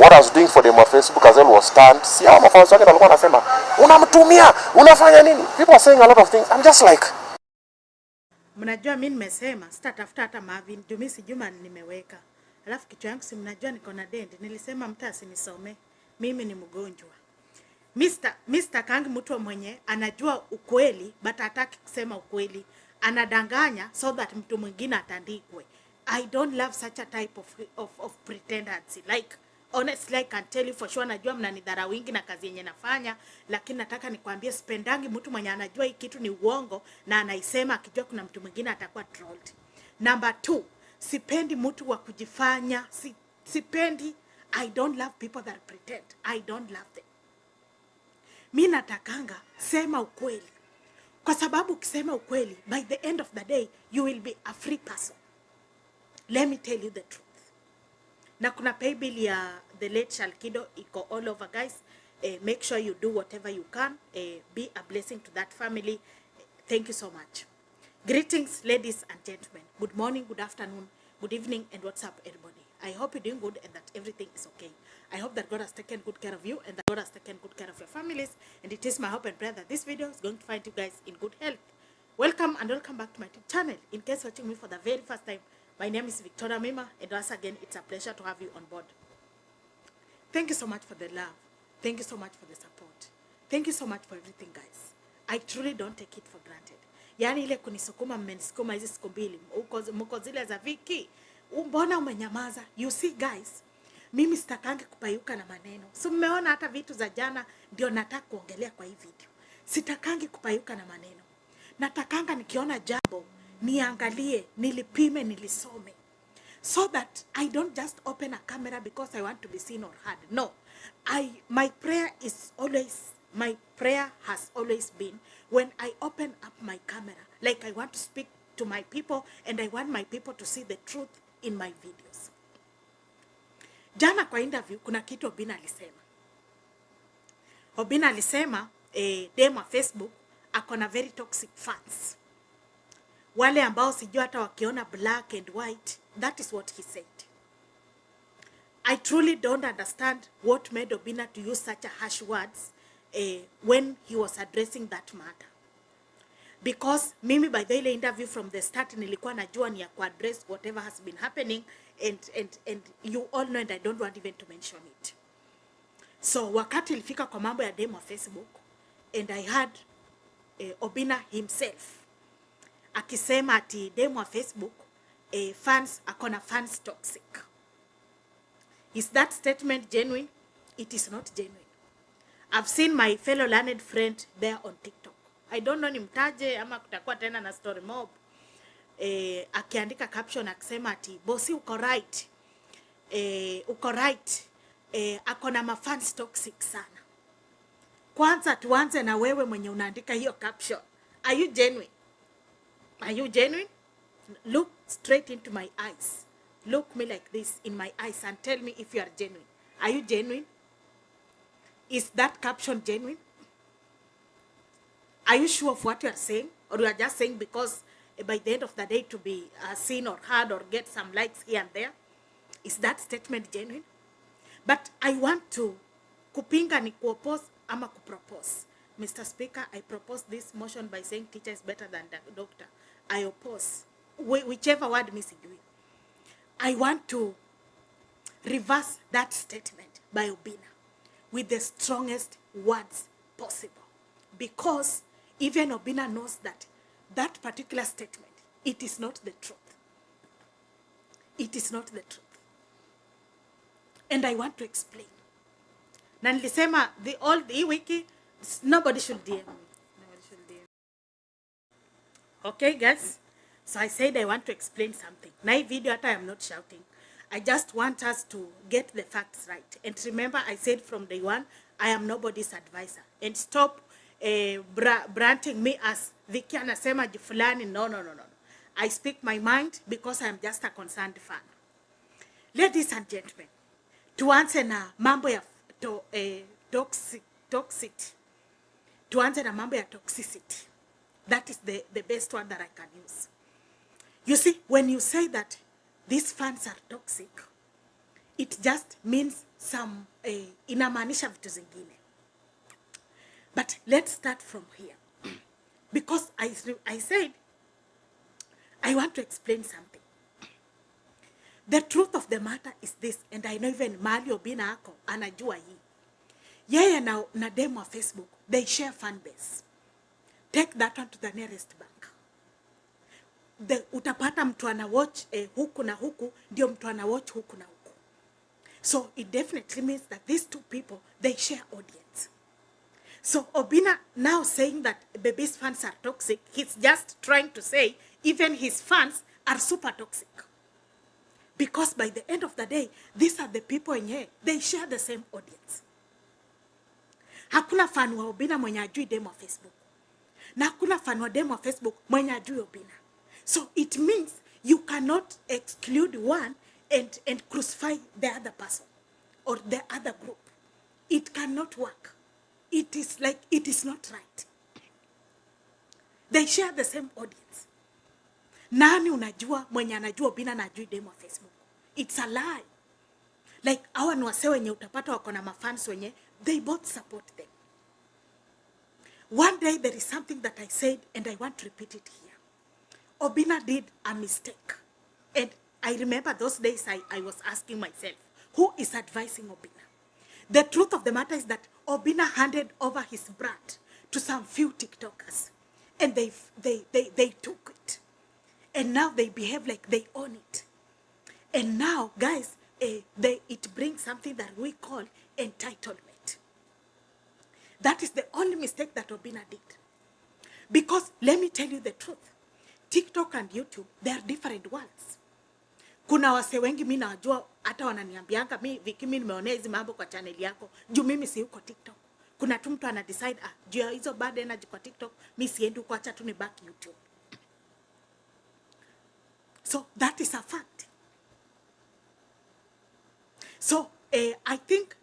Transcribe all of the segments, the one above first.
what I was doing for them on Facebook as well was stand. Si hao mafans wake walikuwa wanasema unamtumia, unafanya nini? People are saying a lot of things. I'm just like, mnajua mimi nimesema sitatafuta hata Marvin, Dumisi Juma nimeweka. Alafu kichwa yangu si mnajua niko na dend. Nilisema mtu asinisome. Mimi ni mgonjwa. Mr. Kangi mtu mwenye anajua ukweli but hataki kusema ukweli. Anadanganya so that mtu mwingine atandikwe. I don't love such a type of pretendency. Like, honestly, I can tell you for sure, najua mnanidharau wingi na kazi yenye nafanya, lakini nataka nikwambie sipendangi mtu mwenye anajua hii kitu ni uongo na anaisema akijua kuna mtu mwingine atakuwa trolled. Number 2, sipendi mtu wa kujifanya, sipendi. I don't love people that pretend. I don't love them. Mimi natakanga sema ukweli. Kwa sababu ukisema ukweli, by the end of the day, you will be a free person. Let me tell you the truth. Na kuna pay bill ya the late Shalkido iko all over, guys. Make sure you do whatever you can. Be a blessing to that family. Thank you so much. Greetings, ladies and gentlemen. Good morning, good afternoon, good evening, and what's up, everybody. I hope you're doing good and that everything is okay. I hope that God has taken good care of you and that God has taken good care of your families. And it is my hope and prayer that this video is going to find you guys in good health. Welcome and welcome back to my YouTube channel. In case you're watching me for the very first time, my name is Victoria Mima, and once again, it's a pleasure to have you on board. Thank you so much for the love. Thank you so much for the support. Thank you so much for everything, guys. I truly don't take it for granted. Yani ile kunisukuma mmenisukuma hizi siku mbili. Mko zile za Viki. Mbona umenyamaza? You see, guys, mimi sitakangi kupayuka na maneno. So mmeona hata vitu za jana ndio nataka kuongelea kwa hii video. Sitakangi kupayuka na maneno. Natakanga nikiona jambo niangalie, nilipime, nilisome. So that I don't just open a camera because I want to be seen or heard. No. My prayer has always been when I open up my camera, like I want to speak to my people and I want my people to see the truth in my videos. Jana kwa interview kuna kitu Obinna alisema. Obinna alisema dem wa Facebook akona very toxic fans. Wale ambao sijua hata wakiona black and white, that is what he said. I truly don't understand what made Obinna to use such a harsh words when he was addressing that matter. Because mimi by the interview from the start nilikuwa najua ni ya kuaddress whatever has been happening and you all know and I don't want even to mention it. So wakati ilifika kwa mambo ya demo Facebook and I heard Obinna himself akisema ati demo wa Facebook fans akona fans toxic. Is that statement genuine? It is not genuine. I've seen my fellow learned friend there on TikTok. I don't know nimtaje ama kutakuwa tena na story mob. Akiandika caption akisema ati bosi uko right. Uko right. Akona mafans toxic sana. Kwanza tuanze na wewe mwenye unaandika hiyo caption. Are you genuine? Are you genuine? Look straight into my eyes. Look me like this in my eyes and tell me if you are genuine. Are you genuine? Is that caption genuine? Are you sure of what you are saying? Or you are just saying because by the end of the day to be seen or heard or get some likes here and there? Is that statement genuine? But I want to kupinga ni kuoppose ama kupropose. Mr. Speaker, I propose this motion by saying teacher is better than the doctor. I oppose. Whichever word me sijui. I want to reverse that statement by Obinna with the strongest words possible. Because even Obinna knows that that particular statement, it is not the truth. It is not the truth. And I want to explain. Na nilisema the wiki, nobody should DM me. Nobody should DM me. Okay, guys. So I said I want to explain something. Na hii video hata I am not shouting. I just want us to get the facts right. And remember, I said from day one, I am nobody's advisor. And stop branding me as Vicky anasema fulani. No. I speak my mind because I am just a concerned fan. Ladies and gentlemen, tuanze na mambo ya toxicity. Tuanze na mambo ya toxicity. That is the best one that I can use. You see, when you say that these fans are toxic, it just means some inamaanisha vitu zingine. But let's start from here. Because I said, I want to explain something. The truth of the matter is this, and I know even mahali Obinna ako, anajua hii. Yeye na demo wa Facebook, they share fan base. Take that one to the nearest bank. Utapata mtu ana watch huku na huku, ndio mtu ana watch huku na huku. So it definitely means that these two people, they share audience. So Obinna now saying that Bebi's fans are toxic, he's just trying to say even his fans are super toxic. Because by the end of the day, these are the people in here, they share the same audience. Hakuna fan wa Obinna mwenye ajui demo wa Facebook. Na hakuna fan wa demo wa Facebook mwenye ajui Obinna. So it means you cannot exclude one and crucify the other person or the other group. It cannot work. It is like, it is not right. They share the same audience. Nani unajua mwenye anajua Obinna na ajui demo wa Facebook? It's a lie. Like hawa ni wase wenye utapata wako na mafans wenye they both support them. One day there is something that I said and I want to repeat it here. Obinna did a mistake. And I remember those days I was asking myself, who is advising Obinna? The truth of the matter is that Obinna handed over his brat to some few TikTokers. And they took it. And now they behave like they own it. And now, guys, it brings something that we call entitlement. That is the only mistake that Obinna did. Because let me tell you the truth. TikTok and YouTube, they are different worlds. Kuna wase wengi mimi najua hata wananiambianga Viki mimi nimeonea hizi mambo kwa channel yako. Juu mimi si uko TikTok. Kuna tu mtu ana decide juu ya hizo bad energy kwa TikTok, mimi siendi huko, acha tu ni back YouTube. So that is a fact. So I think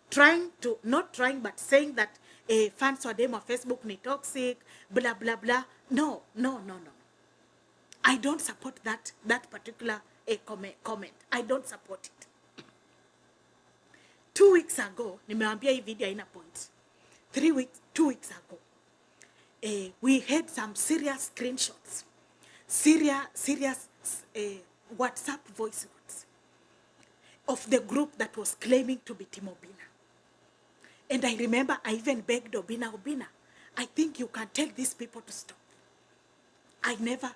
not trying but saying that fans wa demo Facebook ni toxic, blah blah blah. No. I don't support that particular comment. I don't support it. 2 weeks ago, nimewaambia hii video haina point. 2 weeks ago, we had some serious screenshots, serious WhatsApp voice notes of the group that was claiming to be Team Obinna. And I remember I even begged Obinna, I think you can tell these people to stop.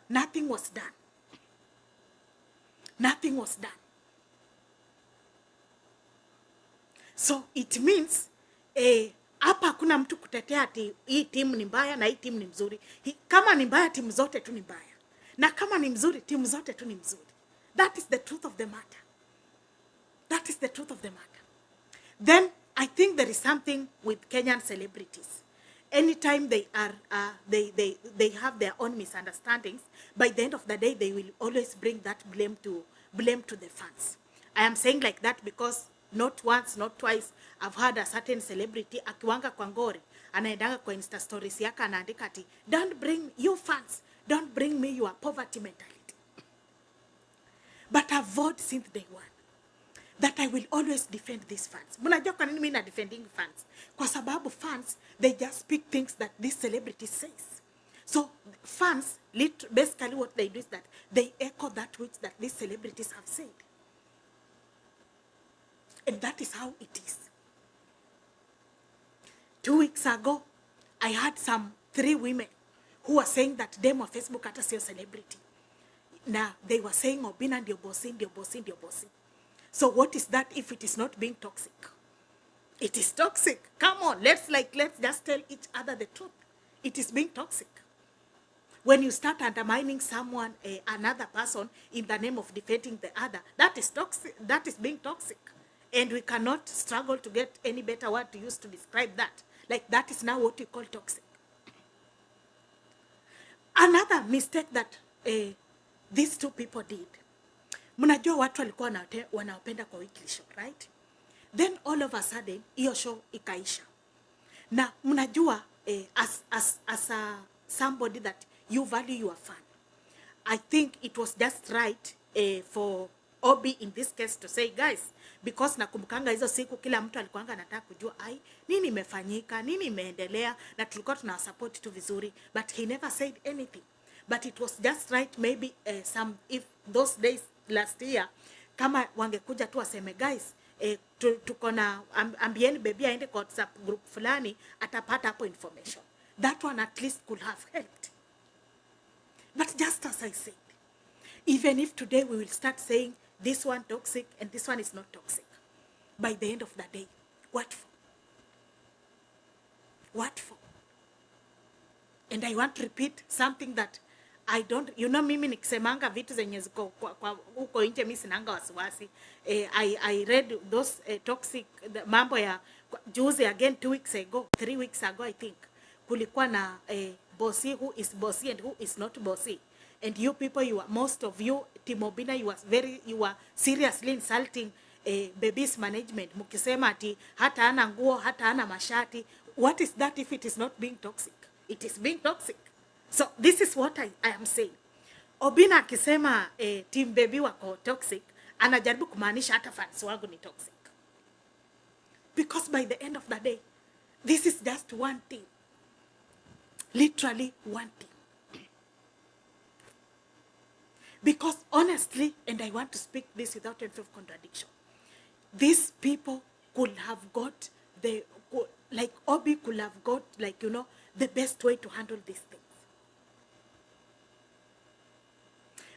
Nothing was done. Nothing was done. So it means, hapa hakuna mtu kutetea ati hii timu ni mbaya na hii timu ni mzuri. Kama ni mbaya, timu zote tu ni mbaya. Na kama ni mzuri, timu zote tu ni mzuri. That is the truth of the matter. That is the truth of the matter. Then I think there is something with Kenyan celebrities. Anytime they are, they have their own misunderstandings, by the end of the day, they will always bring that blame to the fans. I am saying like that because not once, not twice, I've heard a certain celebrity akiwanga kwa ngori, anaendanga kwa Insta stories yaka anaandika ati, don't bring you fans, don't bring me your poverty mentality. But I've vowed since day one that I will always defend these fans. Mnajua kwa nini mimi na defending fans? Kwa sababu fans, they just speak things that this celebrity says. So fans, basically what they do is that they echo that which that these celebrities have said. And that is how it is. 2 weeks ago, I had some 3 women who were saying that demo Facebook hata sio celebrity. Now, they were saying Obinna ndio bossy. So what is that if it is not being toxic? It is toxic. Come on, let's just tell each other the truth. It is being toxic. When you start undermining someone, another person, in the name of defending the other, that is toxic. That is being toxic. And we cannot struggle to get any better word to use to describe that. Like that is now what we call toxic. Another mistake that these two people did. Mnajua watu walikuwa wanaopenda kwa weekly show, right? Then all of a sudden, hiyo show ikaisha. Na mnajua as somebody that you value your fan, I think it was just right for OB in this case to say guys, because nakumbukanga hizo siku kila mtu alikuanga anataka kujua nini imefanyika, nini imeendelea, na tulikuwa tuna support tu vizuri, but he never said anything. But it was just right maybe if those days last year kama wangekuja tu waseme guys, tuko na ambieni bebi aende kwa WhatsApp group fulani atapata hapo information. That one at least could have helped. But just as I said, even if today we will start saying this one toxic and this one is not toxic, by the end of the day, what for? What for? And I want to repeat something that I don't, mimi nikisemanga vitu zenye ziko kwa huko nje mimi sinanga wasiwasi. I read those toxic mambo ya juzi again 2 weeks ago, 3 weeks ago I think. Kulikuwa na bossy who is bossy and who is not bossy. And you people, most of you, Team OBINNA, you are seriously insulting baby's management. Mukisema ati hata ana nguo, hata ana mashati. What is that if it is not being toxic? It is being toxic. So this is what I am saying. OBINNA akisema team baby wako toxic, anajaribu kumaanisha hata fans wangu ni toxic. Because by the end of the day, this is just one thing. Literally one thing. Because honestly, and I want to speak this without any contradiction, these people could have got Obi could have got the best way to handle these things.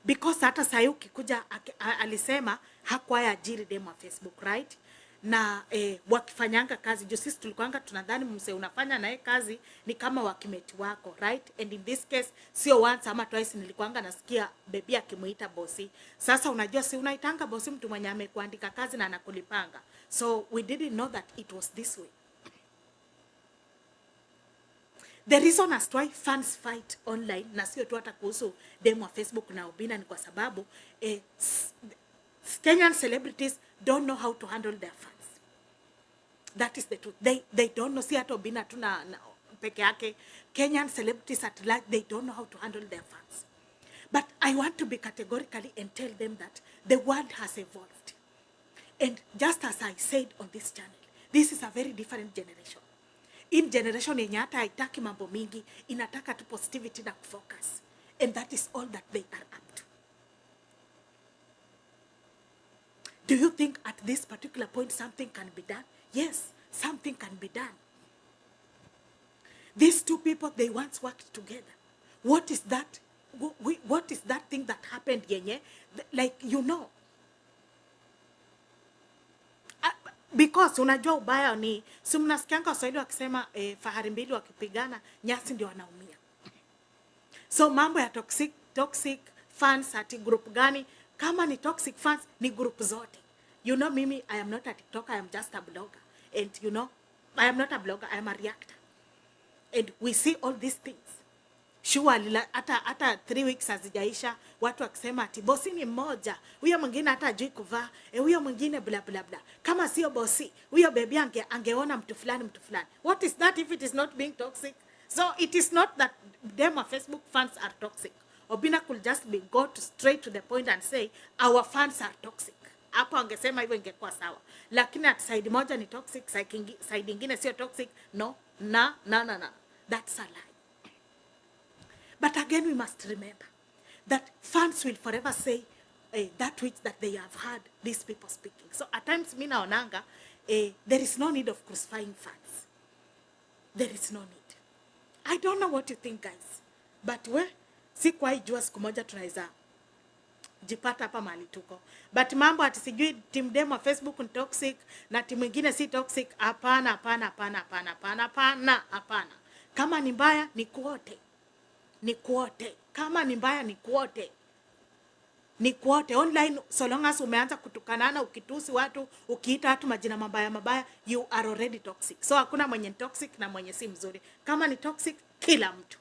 Because hata sahi ukikuja alisema hakuwa ajiri demo wa Facebook, right? Na wakifanyanga kazi juu sisi tulikuanga tunadhani mse unafanya naye kazi ni kama wakimeti wako, right? And in this case sio once ama twice nilikuanga nasikia bebi akimuita bosi. Sasa unajua si unaitanga bosi mtu mwenye amekuandika kazi na anakulipanga. So we didn't know that it was this way. The reason as to why fans fight online na sio tu hata kuhusu demo wa Facebook na OBINNA ni kwa sababu Kenyan celebrities don't know how to handle their fans. That is the truth. They don't know. Si hata OBINNA tu na peke yake. Kenyan celebrities at large, they don't know how to handle their fans. But I want to be categorically and tell them that the world has evolved. And just as I said on this channel, this is a very different generation. In generation yenye hata haitaki mambo mingi, inataka tu positivity na kufocus. And that is all that they are up to. Do you think at this particular point something can be done? Yes, something can be done. These two people, they once worked together. What is that? What is that thing that happened yenye? Because unajua ubaya ni si mnasikianga Waswahili wakisema fahari mbili wakipigana nyasi ndio wanaumia. So mambo ya toxic fans ati group gani? Kama ni toxic fans ni group zote. Mimi, I am not a TikToker, I am just a blogger. And I am not a blogger, I am a reactor. And we see all these things. Surely, hata 3 weeks hazijaisha, watu wakisema ati bosi ni mmoja, huyo mwingine hata hajui kuvaa, huyo mwingine bla bla bla. Kama sio bosi, huyo baby angeona mtu fulani. What is that if it is not being toxic? So it is not that them Facebook fans are toxic. OBINNA could just go straight to the point and say our fans are toxic. Hapo angesema hivyo ingekuwa sawa. Lakini at side moja ni toxic, side ingine sio toxic. No. That's a lie. But again, we must remember that fans will forever say that which that they have heard these people speaking. So at times, mina onanga, there is no need of crucifying fans. There is no need. I don't know what you think, guys. But sikuwahi jua siku moja tunaweza jipata hapa mahali tuko. But mambo ati sijui team demo Facebook ni toxic na team mwingine si toxic. Hapana. Kama ni mbaya ni kuote. Kama ni mbaya ni kuote. Online, so long as umeanza kutukanana, ukitusi watu, ukiita watu majina mabaya, you are already toxic. So hakuna mwenye toxic na mwenye si mzuri. Kama ni toxic, kila mtu.